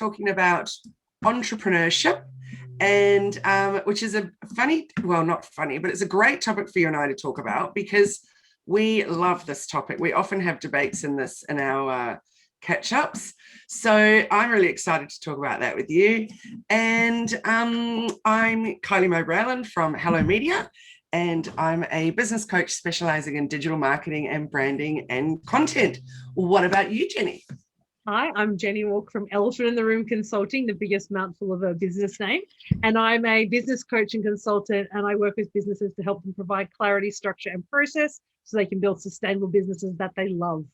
talking about entrepreneurship, and which is a funny, well, not funny, but it's a great topic for you and I to talk about because we love this topic. We often have debates in our catch-ups. So I'm really excited to talk about that with you. And I'm Kylie Mowbray-Allen from Hello Media, and I'm a business coach specializing in digital marketing and branding and content. What about you, Jenni? Hi, I'm Jenni Walke from Elephant in the Room Consulting, the biggest mouthful of a business name. And I'm a business coach and consultant, and I work with businesses to help them provide clarity, structure, and process so they can build sustainable businesses that they love.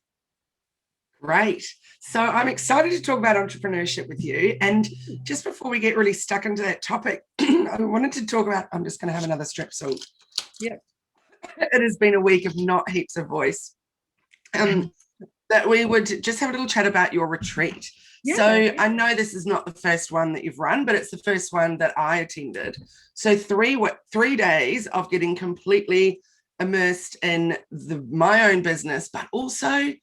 Great. So I'm excited to talk about entrepreneurship with you. And just before we get really stuck into that topic, I wanted to talk about, I'm just going to have another strepsil. Yeah. It has been a week of not heaps of voice. That we would just have a little chat about your retreat. Yeah. So I know this is not the first one that you've run, but it's the first one that I attended. So 3 days of getting completely immersed in my own business, but also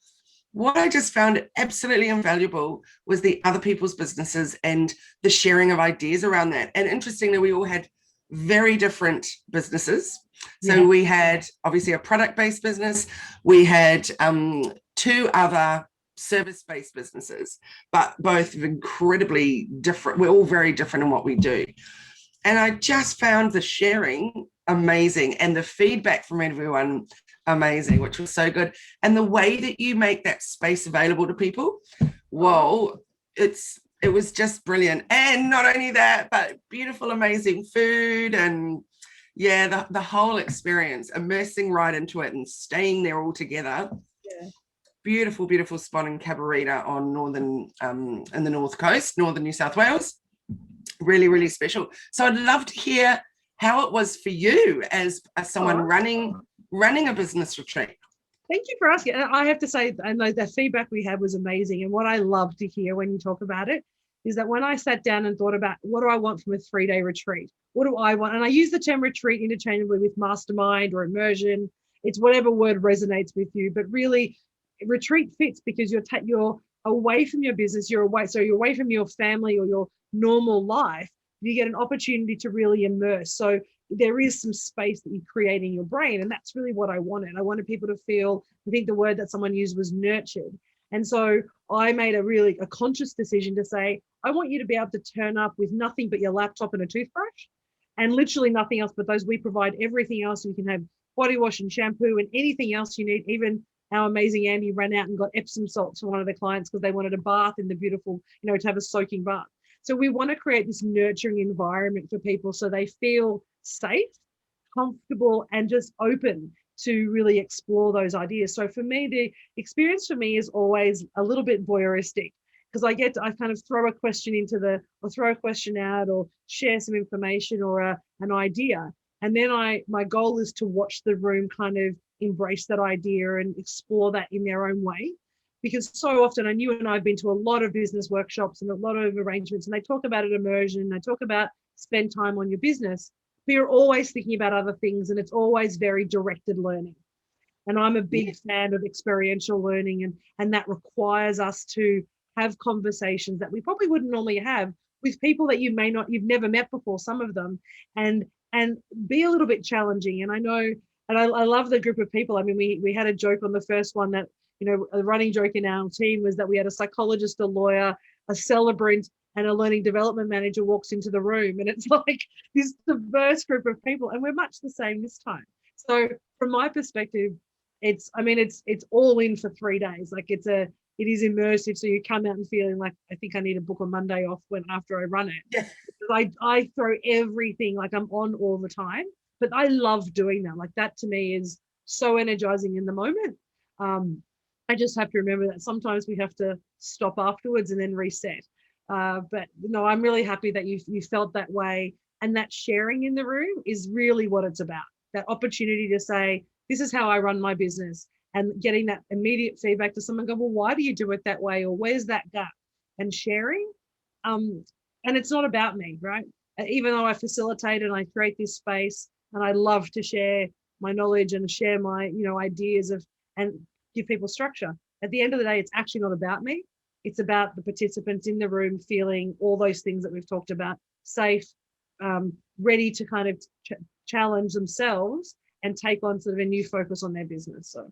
what I just found absolutely invaluable was the other people's businesses and the sharing of ideas around that. And interestingly, we all had very different businesses. So we had obviously a product-based business. We had 2 other service-based businesses, but both incredibly different. We're all very different in what we do. And I just found the sharing amazing and the feedback from everyone amazing, which was so good. And the way that you make that space available to people, whoa, it was just brilliant. And not only that, but beautiful, amazing food and the whole experience, immersing right into it and staying there all together. Yeah. Beautiful, beautiful spot in Cabarita on in the North Coast, northern New South Wales. Really, really special. So I'd love to hear how it was for you as someone running a business retreat. Thank you for asking. I have to say, I know the feedback we had was amazing. And what I love to hear when you talk about it is that when I sat down and thought about what do I want from a 3-day retreat? What do I want? And I use the term retreat interchangeably with mastermind or immersion. It's whatever word resonates with you, but really retreat fits because you're away from your business, you're away from your family or your normal life. You get an opportunity to really immerse. So there is some space that you create in your brain. And that's really what I wanted. I wanted people to feel, I think the word that someone used was nurtured. And so I made a conscious decision to say, I want you to be able to turn up with nothing but your laptop and a toothbrush and literally nothing else but those. We provide everything else. You can have body wash and shampoo and anything else you need. Even our amazing Andy ran out and got Epsom salts for one of the clients because they wanted a bath in the beautiful, to have a soaking bath. So we want to create this nurturing environment for people so they feel safe, comfortable, and just open to really explore those ideas. So for me, the experience for me is always a little bit voyeuristic because I kind of throw a question throw a question out or share some information or an idea. And then my goal is to watch the room kind of embrace that idea and explore that in their own way. Because so often, and you and I have been to a lot of business workshops and a lot of arrangements, and they talk about an immersion, they talk about spend time on your business, but you're always thinking about other things, and it's always very directed learning. And I'm a big fan of experiential learning, and that requires us to have conversations that we probably wouldn't normally have with people that you've never met before, some of them, and be a little bit challenging. And I know, and I love the group of people. I mean, we had a joke on the first one that, a running joke in our team was that we had a psychologist, a lawyer, a celebrant, and a learning development manager walks into the room. And it's like this diverse group of people. And we're much the same this time. So from my perspective, it's all in for 3 days. Like it is immersive. So you come out and feeling like, I think I need to book a Monday off after I run it. Yeah. Because I throw everything, like I'm on all the time, but I love doing that. Like that to me is so energizing in the moment. I just have to remember that sometimes we have to stop afterwards and then reset. But no, I'm really happy that you felt that way. And that sharing in the room is really what it's about. That opportunity to say, this is how I run my business, and getting that immediate feedback to someone go, well, why do you do it that way? Or where's that gap? And sharing. And it's not about me, right? Even though I facilitate and I create this space and I love to share my knowledge and share my, ideas and give people structure. At the end of the day, it's actually not about me. It's about the participants in the room feeling all those things that we've talked about, safe, ready to kind of challenge themselves and take on sort of a new focus on their business. So,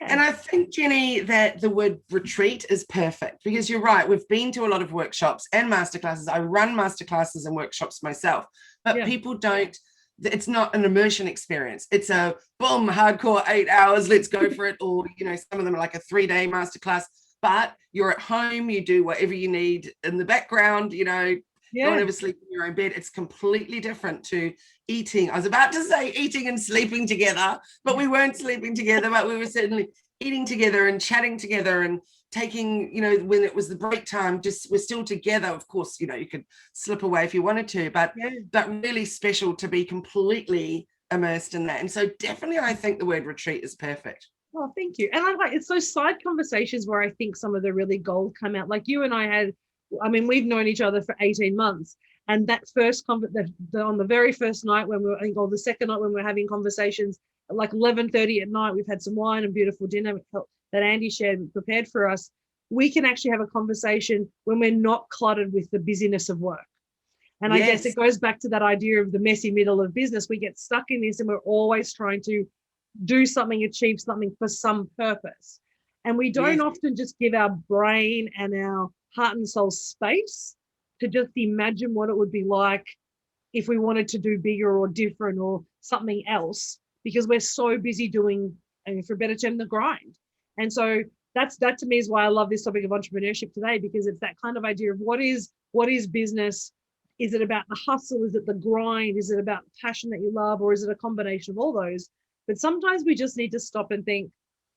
yeah. And I think, Jenni, that the word retreat is perfect, because you're right. We've been to a lot of workshops and masterclasses. I run masterclasses and workshops myself, but people don't, it's not an immersion experience. It's a boom, hardcore 8 hours, let's go for it. Or, you know, some of them are like a 3-day masterclass, but you're at home, you do whatever you need in the background, you know, don't ever sleep in your own bed. It's completely different to eating. I was about to say eating and sleeping together, but we weren't sleeping together, but we were certainly eating together and chatting together and taking, you know, when it was the break time, just we're still together. Of course, you know, you could slip away if you wanted to, but really special to be completely immersed in that. And so definitely I think the word retreat is perfect. Oh, thank you. And I like, it's those side conversations where I think some of the really gold come out. Like you and I had, I mean, we've known each other for 18 months. And that first on the very first night when we were, I think, or the second night when we were having conversations at like 11:30 at night, we've had some wine and beautiful dinner that Andy shared and prepared for us. We can actually have a conversation when we're not cluttered with the busyness of work. And I guess it goes back to that idea of the messy middle of business. We get stuck in this and we're always trying to do something, achieve something for some purpose. And we don't often just give our brain and our heart and soul space to just imagine what it would be like if we wanted to do bigger or different or something else, because we're so busy doing, and for a better term, the grind. And so that to me is why I love this topic of entrepreneurship today, because it's that kind of idea of what is business? Is it about the hustle? Is it the grind? Is it about the passion that you love? Or is it a combination of all those? But sometimes we just need to stop and think,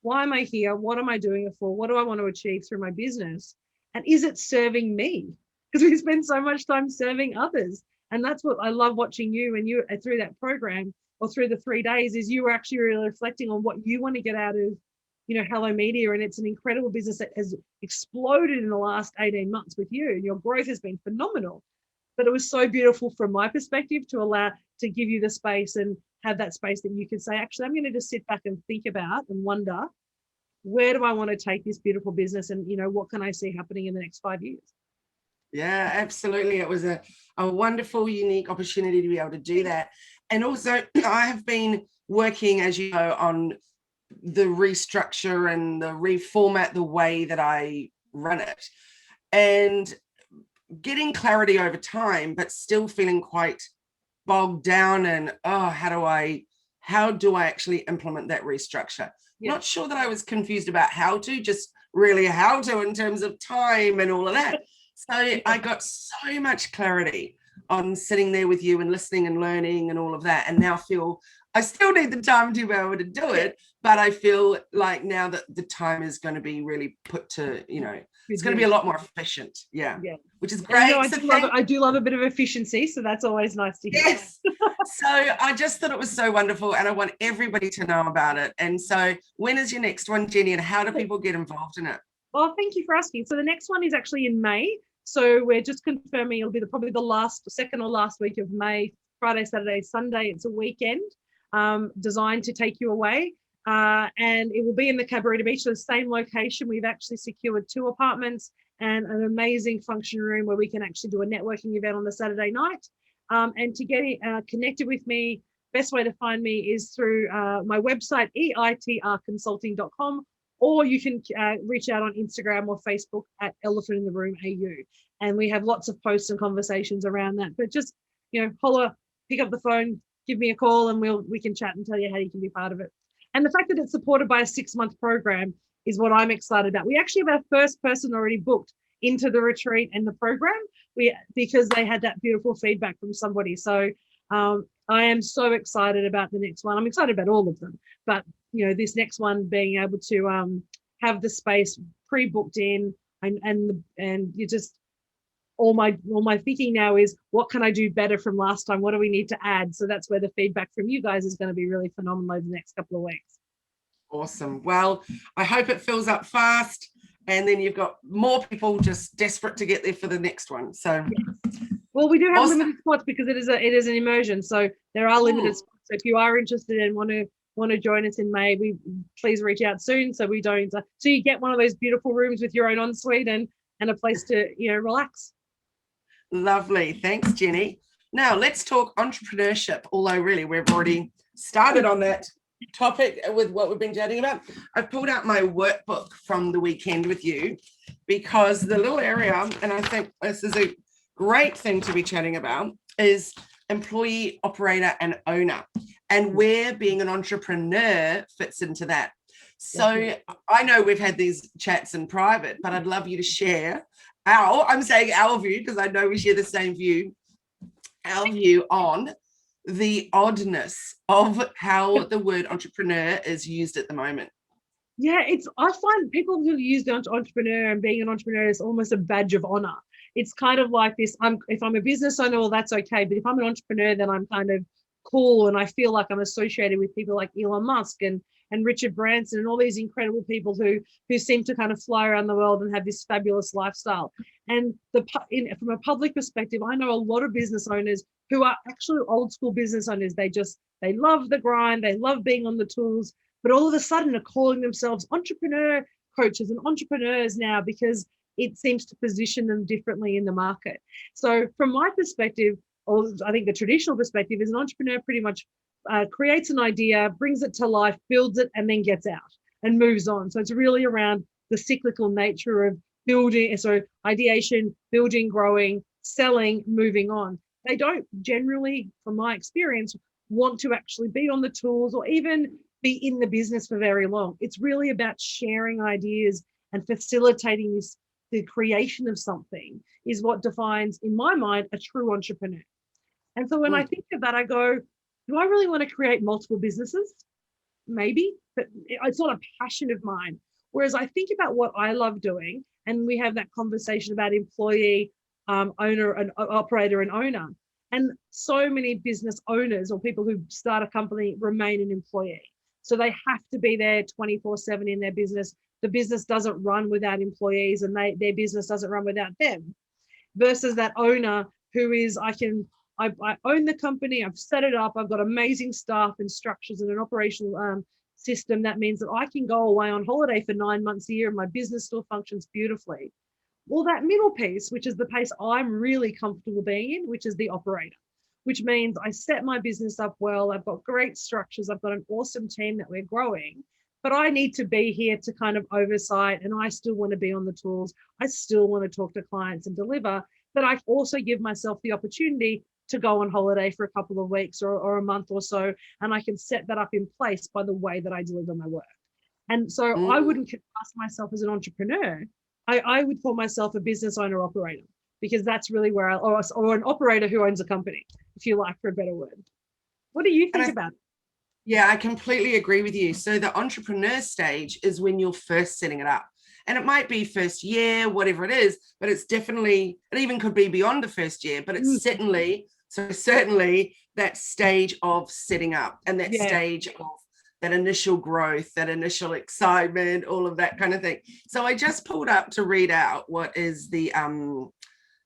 why am I here? What am I doing it for? What do I want to achieve through my business? And is it serving me? Because we spend so much time serving others. And that's what I love watching you, and you through that program or through the 3 days, is you were actually really reflecting on what you want to get out of, you know, Hello Media. And it's an incredible business that has exploded in the last 18 months with you, and your growth has been phenomenal. But it was so beautiful from my perspective to give you the space and have that space that you can say, actually, I'm going to just sit back and think about and wonder, where do I want to take this beautiful business? And, you know, what can I see happening in the next 5 years? Yeah, absolutely. It was a wonderful, unique opportunity to be able to do that. And also, I have been working, as you know, on the restructure and the reformat the way that I run it, and getting clarity over time, but still feeling quite bogged down and, how do I actually implement that restructure? Not sure that I was confused about how to in terms of time and all of that. So I got so much clarity on sitting there with you and listening and learning and all of that, and now feel I still need the time to be able to do it, but I feel like now that the time is going to be really put to, you know, it's going to be a lot more efficient. Yeah. Which is great. You know, I do love a bit of efficiency, so that's always nice to hear. Yes. So I just thought it was so wonderful, and I want everybody to know about it. And so when is your next one, Jenni, and how do people get involved in it? Well, thank you for asking. So the next one is actually in May. So we're just confirming it'll be probably the second or last week of May, Friday, Saturday, Sunday. It's a weekend designed to take you away. And it will be in the Cabarita Beach, so the same location. We've actually secured 2 apartments and an amazing function room where we can actually do a networking event on the Saturday night. And to get connected with me, best way to find me is through my website, eitrconsulting.com, or you can reach out on Instagram or Facebook at Elephant in the Room AU. And we have lots of posts and conversations around that. But just, you know, holler, pick up the phone, give me a call, and we can chat and tell you how you can be part of it. And the fact that it's supported by a 6-month program is what I'm excited about. We actually have our first person already booked into the retreat and the program because they had that beautiful feedback from somebody. So I am so excited about the next one. I'm excited about all of them, but you know, this next one, being able to have the space pre-booked in, and you just all my thinking now is, what can I do better from last time? What do we need to add? So that's where the feedback from you guys is going to be really phenomenal over the next couple of weeks. Awesome. Well, I hope it fills up fast, and then you've got more people just desperate to get there for the next one. So yes. Well, we do have limited spots because it is an immersion, so there are limited spots. So if you are interested and want to want to join us in May, please reach out soon so we don't. So you get one of those beautiful rooms with your own ensuite and a place to relax. Lovely. Thanks, Jenni. Now let's talk entrepreneurship, although really we've already started on that topic with what we've been chatting about. I've pulled out my workbook from the weekend with you because the little area, and I think this is a great thing to be chatting about, is employee, operator, and owner, and where being an entrepreneur fits into that. So I know we've had these chats in private, but I'd love you to share I'm saying our view because I know we share the same view, our view on the oddness of how the word entrepreneur is used at the moment. Yeah, I find people who use the entrepreneur and being an entrepreneur is almost a badge of honor. It's kind of like this, if I'm a business owner, well, that's okay. But if I'm an entrepreneur, then I'm kind of cool. And I feel like I'm associated with people like Elon Musk and Richard Branson and all these incredible people who seem to kind of fly around the world and have this fabulous lifestyle. And from a public perspective, I know a lot of business owners who are actually old school business owners. They love the grind. They love being on the tools, but all of a sudden are calling themselves entrepreneur coaches and entrepreneurs now because it seems to position them differently in the market. So from my perspective, or I think the traditional perspective, is an entrepreneur pretty much creates an idea, brings it to life, builds it, and then gets out and moves on. So it's really around the cyclical nature of building, so ideation, building, growing, selling, moving on. They don't generally, from my experience, want to actually be on the tools or even be in the business for very long. It's really about sharing ideas and facilitating the creation of something is what defines, in my mind, a true entrepreneur. And so when I think of that, I go, do I really want to create multiple businesses? Maybe, but it's not a passion of mine. Whereas I think about what I love doing, and we have that conversation about employee, owner, and operator and owner. And so many business owners or people who start a company remain an employee. So they have to be there 24/7 in their business. The business doesn't run without employees, and their business doesn't run without them. Versus that owner who is, I own the company, I've set it up, I've got amazing staff and structures and an operational system that means that I can go away on holiday for 9 months a year and my business still functions beautifully. Well, that middle piece, which is the piece I'm really comfortable being in, which is the operator, which means I set my business up well, I've got great structures, I've got an awesome team that we're growing, but I need to be here to kind of oversight, and I still want to be on the tools. I still want to talk to clients and deliver, but I also give myself the opportunity to go on holiday for a couple of weeks or a month or so, and I can set that up in place by the way that I deliver my work. And so I wouldn't class myself as an entrepreneur. I would call myself a business owner operator, because that's really where or an operator who owns a company, if you like, for a better word. What do you think about it? Yeah, I completely agree with you. So the entrepreneur stage is when you're first setting it up. And it might be first year, whatever it is, but it's definitely, it even could be beyond the first year, but it's certainly that stage of setting up and that stage of that initial growth, that initial excitement, all of that kind of thing. So I just pulled up to read out what is the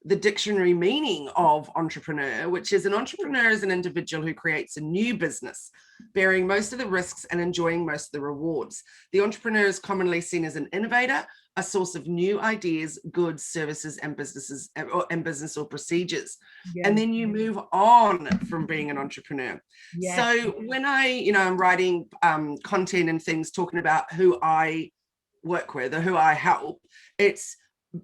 dictionary meaning of entrepreneur, which is an entrepreneur is an individual who creates a new business, bearing most of the risks and enjoying most of the rewards. The entrepreneur is commonly seen as an innovator, a source of new ideas, goods, services, and business or procedures. And then you move on from being an entrepreneur. So when I'm writing content and things talking about who I work with or who I help, it's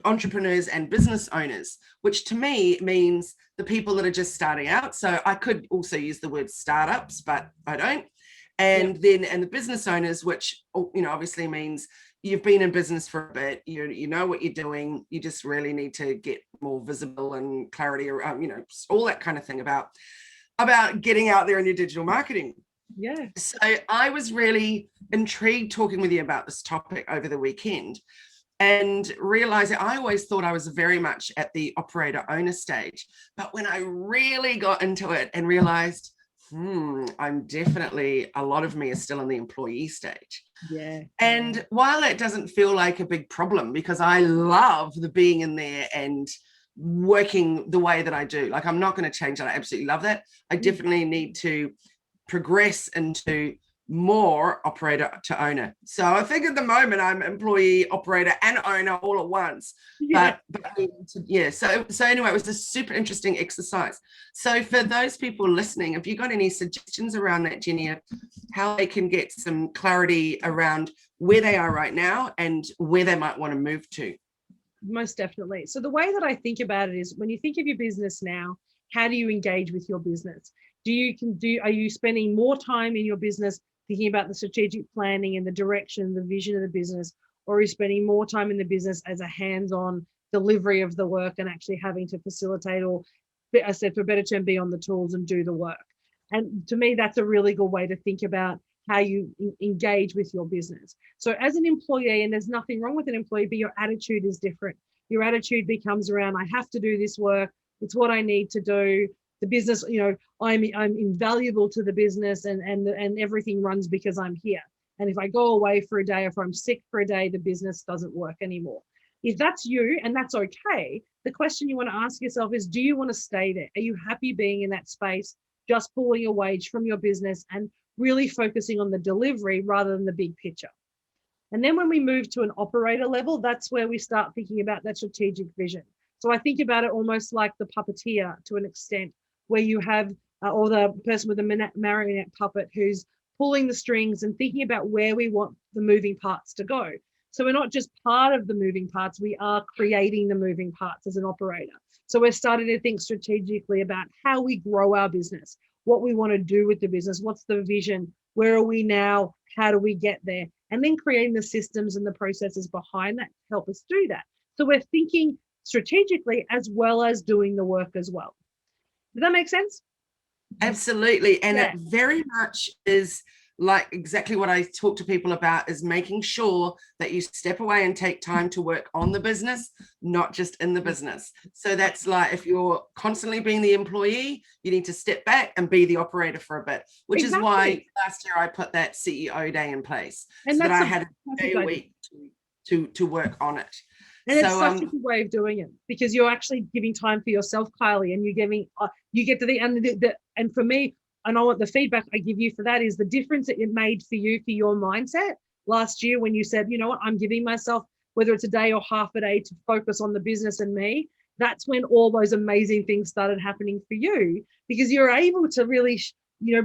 entrepreneurs and business owners, which to me means the people that are just starting out. So I could also use the word startups, but I don't. And then the business owners, which obviously means you've been in business for a bit, you know what you're doing, you just really need to get more visible and clarity around, all that kind of thing about getting out there in your digital marketing. So I was really intrigued talking with you about this topic over the weekend, and realizing I always thought I was very much at the operator owner stage. But when I really got into it and realized, I'm definitely, a lot of me is still in the employee stage. And while that doesn't feel like a big problem, because I love the being in there and working the way that I do, like I'm not going to change that. I absolutely love that. I definitely need to progress into more operator to owner. So I think at the moment I'm employee, operator, and owner all at once. Yeah. But yeah. So anyway, it was a super interesting exercise. So for those people listening, have you got any suggestions around that, Jenni, of how they can get some clarity around where they are right now and where they might want to move to? Most definitely. So the way that I think about it is, when you think of your business now, how do you engage with your business? Are you spending more time in your business thinking about the strategic planning and the direction, the vision of the business, or are you spending more time in the business as a hands-on delivery of the work and actually having to facilitate, or I said for a better term, be on the tools and do the work? And to me, that's a really good way to think about how you engage with your business. So as an employee, and there's nothing wrong with an employee, but your attitude is different. Your attitude becomes around, I have to do this work. It's what I need to do. The business, I'm invaluable to the business, and everything runs because I'm here. And if I go away for a day, or if I'm sick for a day, the business doesn't work anymore. If that's you, and that's okay, the question you want to ask yourself is, do you want to stay there? Are you happy being in that space, just pulling a wage from your business and really focusing on the delivery rather than the big picture? And then when we move to an operator level, that's where we start thinking about that strategic vision. So I think about it almost like the puppeteer to an extent, where you have, or the person with the marionette puppet who's pulling the strings and thinking about where we want the moving parts to go. So we're not just part of the moving parts, we are creating the moving parts as an operator. So we're starting to think strategically about how we grow our business, what we want to do with the business, what's the vision, where are we now, how do we get there, and then creating the systems and the processes behind that to help us do that. So we're thinking strategically as well as doing the work as well. Does that make sense? Absolutely. And it very much is like exactly what I talk to people about, is making sure that you step away and take time to work on the business, not just in the business. So that's like, if you're constantly being the employee, you need to step back and be the operator for a bit, which is why last year I put that CEO day in place, and so that I had a day a week to work on it. And it's such a good way of doing it, because you're actually giving time for yourself, Kylie, and you get to the end. And for me, and I want the feedback I give you for that is the difference that it made for you, for your mindset last year, when you said, you know what, I'm giving myself, whether it's a day or half a day, to focus on the business and me. That's when all those amazing things started happening for you, because you're able to really,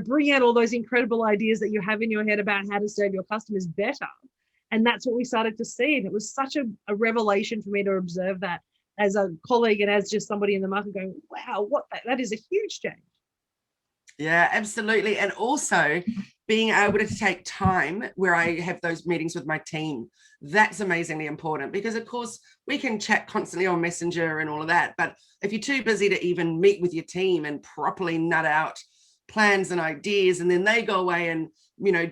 bring out all those incredible ideas that you have in your head about how to serve your customers better. And that's what we started to see. And it was such a revelation for me to observe that as a colleague and as just somebody in the market going, wow, that is a huge change. Yeah, absolutely. And also being able to take time where I have those meetings with my team, that's amazingly important, because of course we can chat constantly on Messenger and all of that, but if you're too busy to even meet with your team and properly nut out plans and ideas, and then they go away and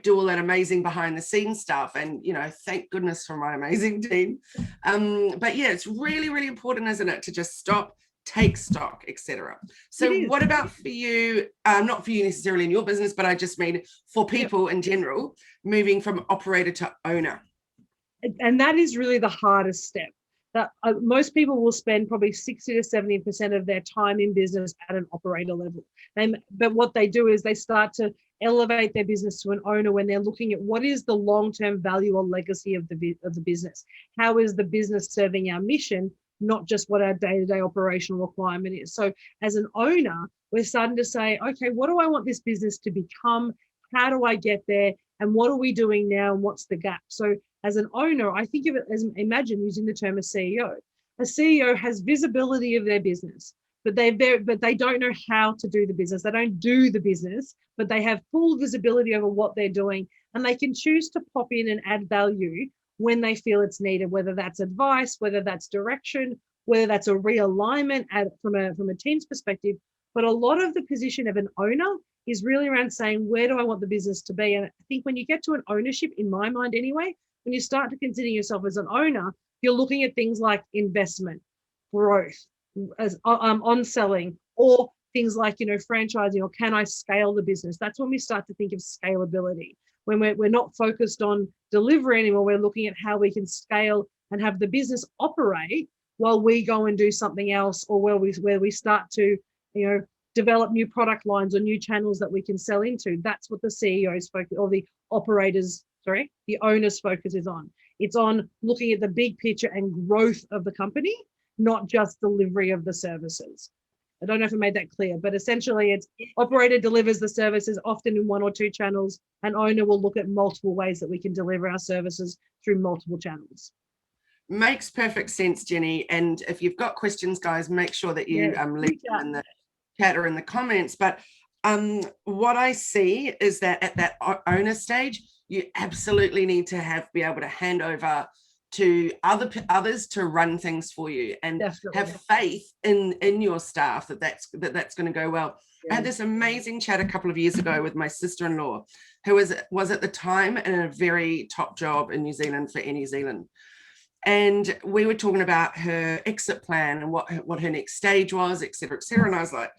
do all that amazing behind the scenes stuff, and thank goodness for my amazing team, but yeah, it's really, really important, isn't it, to just stop, take stock, etc. So what about for you, not for you necessarily in your business, but I just mean for people in general, moving from operator to owner? And that is really the hardest step. That most people will spend probably 60 to 70% of their time in business at an operator level. But what they do is they start to elevate their business to an owner when they're looking at what is the long-term value or legacy of the business. How is the business serving our mission, not just what our day-to-day operational requirement is. So as an owner, we're starting to say, okay, what do I want this business to become? How do I get there? And what are we doing now? And what's the gap? So as an owner, I think of it as, imagine using the term a CEO. A CEO has visibility of their business, but they don't know how to do the business. They don't do the business, but they have full visibility over what they're doing, and they can choose to pop in and add value when they feel it's needed, whether that's advice, whether that's direction, whether that's a realignment from a team's perspective. But a lot of the position of an owner is really around saying, where do I want the business to be? And I think when you get to an ownership, in my mind anyway, when you start to consider yourself as an owner, you're looking at things like investment, growth, as on-selling, or things like, franchising, or can I scale the business? That's when we start to think of scalability. When we're not focused on delivery anymore, we're looking at how we can scale and have the business operate while we go and do something else, or where we start to, develop new product lines or new channels that we can sell into. That's what the CEO's focus, or the owner's focus is on. It's on looking at the big picture and growth of the company, not just delivery of the services. I don't know if I made that clear, but essentially it's operator delivers the services often in one or two channels, and owner will look at multiple ways that we can deliver our services through multiple channels. Makes perfect sense, Jenni. And if you've got questions, guys, make sure that you leave them in the chat or in the comments. But what I see is that at that owner stage, you absolutely need to be able to hand over to others to run things for you, and have faith in your staff that's going to go well. I had this amazing chat a couple of years ago with my sister-in-law, who was at the time in a very top job in New Zealand for Air New Zealand. And we were talking about her exit plan and what her next stage was, et cetera, et cetera. And I was like,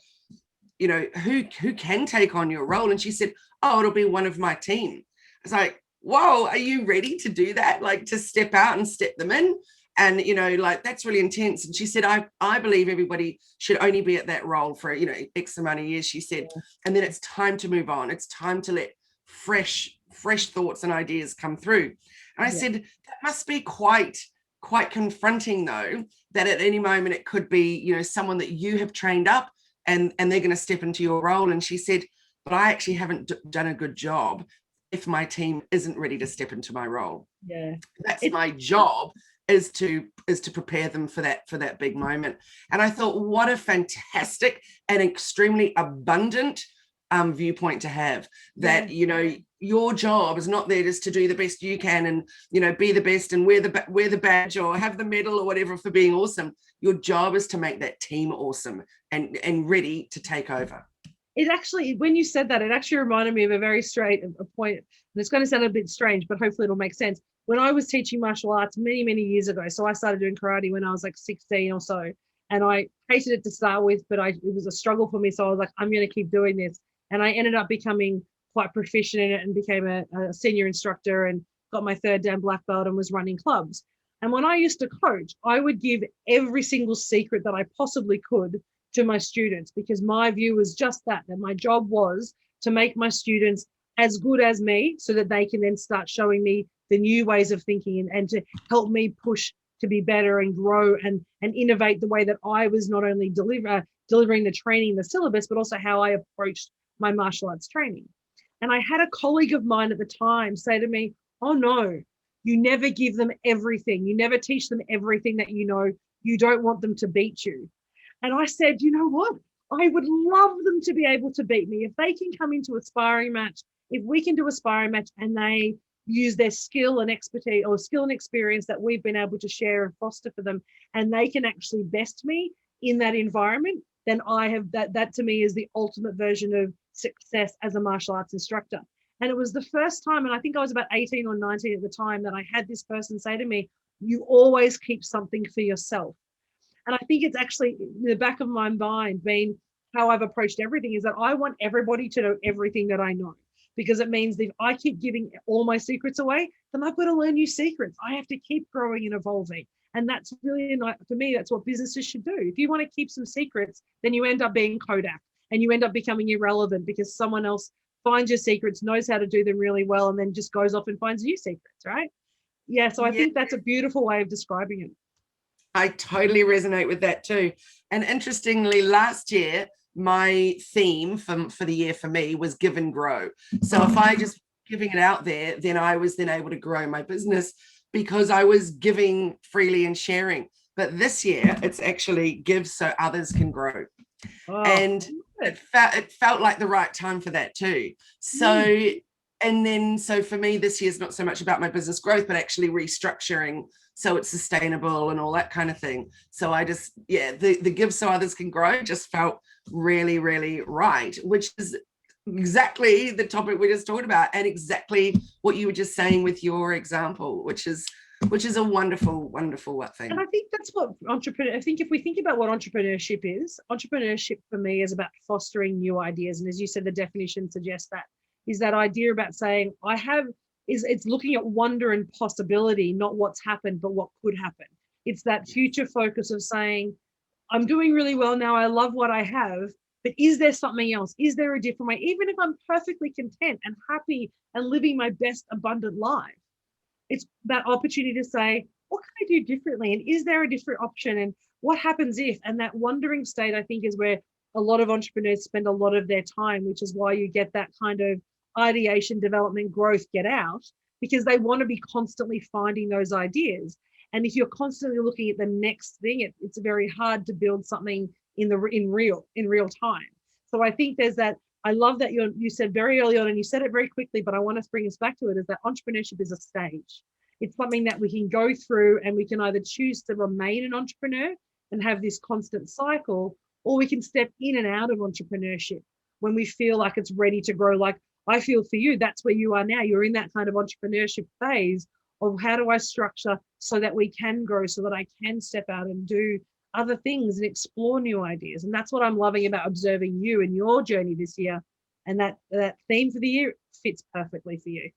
you know, who can take on your role? And she said, oh, it'll be one of my team. I was like, whoa, are you ready to do that? Like, to step out and step them in? And, you know, like, that's really intense. And she said, I believe everybody should only be at that role for, you know, X amount of years, she said. And then it's time to move on. It's time to let fresh thoughts and ideas come through. And I said, that must be quite confronting, though, that at any moment it could be, you know, someone that you have trained up and they're going to step into your role. And she said, but I actually haven't done a good job if my team isn't ready to step into my role. That's my job, is to prepare them for that big moment. And I thought, what a fantastic and extremely abundant viewpoint to have, that you know, your job is not there just to do the best you can and, you know, be the best and wear the badge or have the medal or whatever for being awesome. Your job is to make that team awesome and ready to take over. It actually, when you said that, it actually reminded me of a very straight point. And it's going to sound a bit strange, but hopefully it'll make sense. When I was teaching martial arts many, many years ago, so I started doing karate when I was like 16 or so, and I hated it to start with, but it was a struggle for me. So I was like, I'm going to keep doing this. And I ended up becoming quite proficient in it and became a senior instructor and got my 3rd Dan black belt and was running clubs. And when I used to coach, I would give every single secret that I possibly could to my students, because my view was just that my job was to make my students as good as me so that they can then start showing me the new ways of thinking and to help me push to be better and grow and innovate the way that I was not only delivering the training, the syllabus, but also how I approached my martial arts training. And I had a colleague of mine at the time say to me, oh no, you never give them everything. You never teach them everything that you know. You don't want them to beat you. And I said, you know what? I would love them to be able to beat me. If they can come into a sparring match, if we can do a sparring match and they use their skill and expertise or skill and experience that we've been able to share and foster for them, and they can actually best me in that environment, then I have that to me is the ultimate version of success as a martial arts instructor. And it was the first time, and I think I was about 18 or 19 at the time, that I had this person say to me, you always keep something for yourself. And I think it's actually in the back of my mind been how I've approached everything, is that I want everybody to know everything that I know, because it means that if I keep giving all my secrets away, then I've got to learn new secrets. I have to keep growing and evolving. And that's really, for me, that's what businesses should do. If you want to keep some secrets, then you end up being Kodak and you end up becoming irrelevant because someone else finds your secrets, knows how to do them really well, and then just goes off and finds new secrets, right? Yeah, so I think that's a beautiful way of describing it. I totally resonate with that too. And interestingly, last year, my theme for the year for me was give and grow. So if I just giving it out there, then I was then able to grow my business because I was giving freely and sharing. But this year, it's actually give so others can grow. And it felt like the right time for that too. So, and then, so for me, this year's not so much about my business growth, but actually restructuring so it's sustainable and all that kind of thing. So I just, the give so others can grow just felt really, really right, which is exactly the topic we just talked about and exactly what you were just saying with your example, which is a wonderful, wonderful thing. And I think that's what I think if we think about what entrepreneurship for me is about fostering new ideas. And as you said, the definition suggests that is that idea about saying it's looking at wonder and possibility, not what's happened, but what could happen. It's that future focus of saying, I'm doing really well now. I love what I have, But is there something else? Is there a different way? Even if I'm perfectly content and happy and living my best abundant life, it's that opportunity to say, what can I do differently? And is there a different option? And what happens if? And that wondering state, I think, is where a lot of entrepreneurs spend a lot of their time, which is why you get that kind of ideation, development, growth, get out, because they want to be constantly finding those ideas. And if you're constantly looking at the next thing, it's very hard to build something in real time. So I think there's that. I love that you said very early on, and you said it very quickly, but I want to bring us back to it, is that entrepreneurship is a stage. It's something that we can go through, and we can either choose to remain an entrepreneur and have this constant cycle, or we can step in and out of entrepreneurship when we feel like it's ready to grow. Like I feel for you, that's where you are now. You're in that kind of entrepreneurship phase of how do I structure so that we can grow, so that I can step out and do other things and explore new ideas. And that's what I'm loving about observing you and your journey this year. And that theme for the year fits perfectly for you.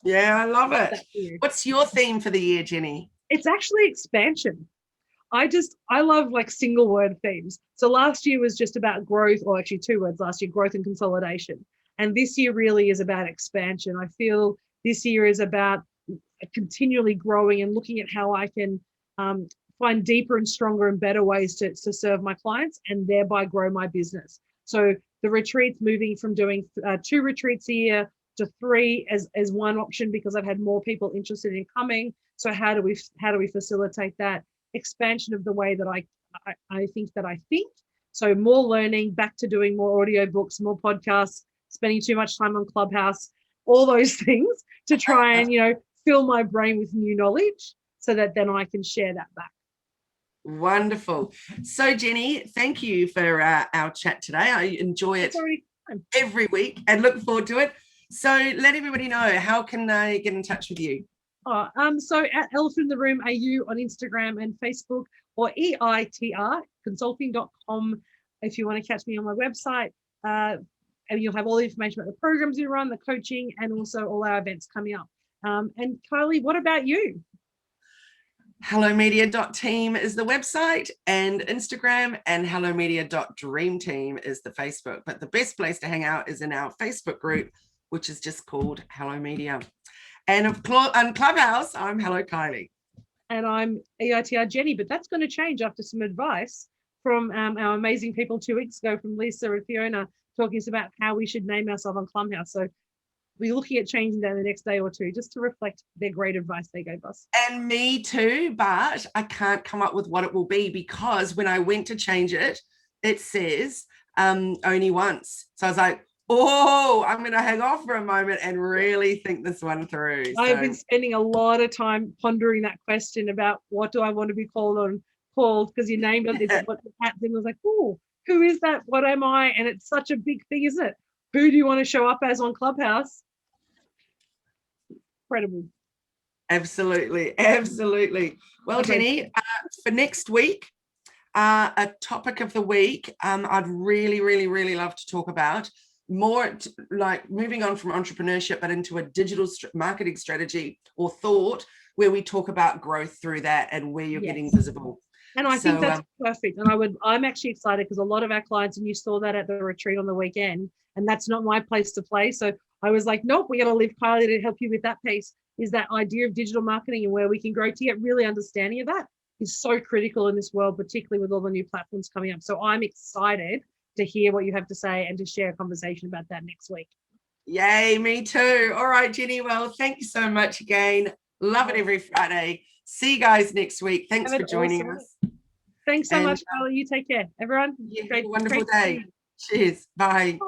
Yeah, I love it. What's your theme for the year, Jenni? It's actually expansion. I love like single word themes. So last year was just about growth, or actually 2 words last year, growth and consolidation. And this year really is about expansion. I feel this year is about continually growing and looking at how I can find deeper and stronger and better ways to serve my clients and thereby grow my business. So the retreats, moving from doing 2 retreats a year to 3 as one option, because I've had more people interested in coming. So how do we facilitate that expansion of the way that I think? So more learning, back to doing more audio books, more podcasts, spending too much time on Clubhouse, all those things to try and, fill my brain with new knowledge so that then I can share that back. Wonderful. So Jenni, thank you for our chat today. I enjoy it every week and look forward to it. So let everybody know, how can they get in touch with you? So at Elephant in the Room AU on Instagram and Facebook, or EITR consulting.com if you want to catch me on my website. And you'll have all the information about the programs we run, the coaching, and also all our events coming up. And Kylie, what about you? hellomedia.team is the website and Instagram, and hellomedia.dreamteam is the Facebook. But the best place to hang out is in our Facebook group, which is just called Hello Media. And on Clubhouse, I'm Hello Kylie. And I'm EITR Jenni, but that's going to change after some advice from our amazing people 2 weeks ago, from Lisa and Fiona, talking to us about how we should name ourselves on Clubhouse. So we're looking at changing that in the next day or 2, just to reflect their great advice they gave us. And me too, but I can't come up with what it will be, because when I went to change it, it says only once. So I was like, oh, I'm going to hang off for a moment and really think this one through. I've been spending a lot of time pondering that question about what do I want to be called, because you named it, what the cat thing was like, oh, who is that? What am I? And it's such a big thing, isn't it? Who do you want to show up as on Clubhouse? Incredible. Absolutely. Well, Jenni, for next week, a topic of the week, I'd really love to talk about more like moving on from entrepreneurship, but into a digital marketing strategy or thought, where we talk about growth through that and where you're getting visible. And I think that's perfect. And I'm actually excited, because a lot of our clients, and you saw that at the retreat on the weekend, and that's not my place to play. So I was like, nope, we're going to leave Kylie to help you with that piece, is that idea of digital marketing and where we can grow. To get really understanding of that is so critical in this world, particularly with all the new platforms coming up. So I'm excited to hear what you have to say and to share a conversation about that next week. Yay, me too. All right, Jenni. Well, thank you so much again. Love it every Friday. See you guys next week. Thanks for joining us. Thanks so much, Kylie. You take care, everyone. Have a wonderful day. Cheers. Bye.